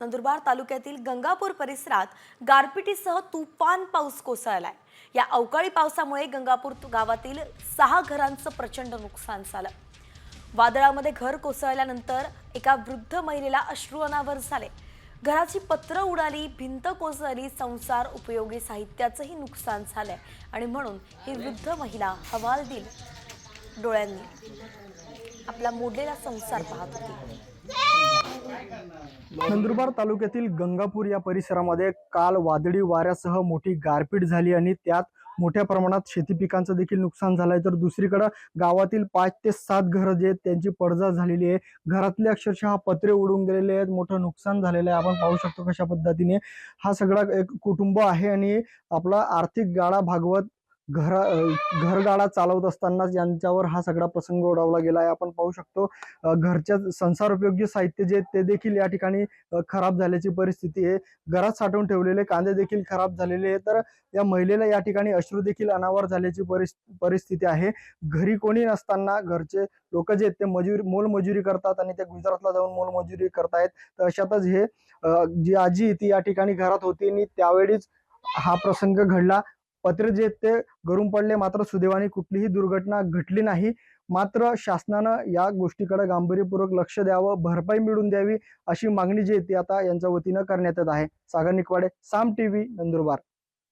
नंदुरबार तालुक्यातील गंगापूर परिसरात गारपिटीसह तुफान पाऊस कोसळलाय। या अवकाळी पावसामुळे गंगापूर गावातील 6 घरांचं प्रचंड नुकसान झालं। वादळामध्ये घर कोसळल्यानंतर एका वृद्ध महिलेला अश्रू अनावर झाले। घराची पत्र उडाली, भिंत कोसळली, संसार उपयोगी साहित्याचंही नुकसान झालंय आणि म्हणून ही वृद्ध महिला हवालदिल डोळ्यांनी आपला मोडलेला संसार पाहत होती। नंदुरबार तालुक्यातील गंगापूर या परिसरामध्ये काल वादळी वाऱ्यासह मोठी गारपीट झाली आणि त्यात मोठ्या प्रमाणात शेती पिकांचं देखील नुकसान झालंय। तर दुसरीकडे गावातील 5 ते 7 घरं जे त्यांची पडझड झालेली आहे। घरातले अक्षरशः पत्रे उडून गेलेले आहेत, मोठं नुकसान झालेलं आहे। आपण पाहू शकतो कशा पद्धतीने हा सगळा एक कुटुंब आहे आणि आपला आर्थिक गाडा भागवत घरगाडा चालवत असताना यांच्यावर हा सगळा प्रसंग ओढवला गेला आहे। आपण पाहू शकतो घरच्या संसार उपयोगी साहित्य जे ते देखील या ठिकाणी खराब झाल्याची परिस्थिती आहे। घरात साठवून ठेवलेले कांदे देखील खराब झालेले आहे। तर या महिलेला या ठिकाणी अश्रू देखील अनावर झाल्याची परिस्थिती आहे। घरी कोणी नसताना घरचे लोक जे ते मोलमजुरी करतात आणि ते गुजरातला जाऊन मोलमजुरी करतायत। तर अशातच हे जी आजी ती या ठिकाणी घरात होती आणि त्यावेळीच हा प्रसंग घडला। पत्रे जे ते गळून पडले, मात्र सुदैवाने कुठलीही दुर्घटना घडली नाही। मात्र शासनानं या गोष्टीकडे गांभीर्यपूर्वक लक्ष द्यावं, भरपाई मिळवून द्यावी अशी मागणी जी आहे ती आता यांच्या वतीनं करण्यात येत आहे। सागर निकवाडे, साम टीव्ही, नंदुरबार।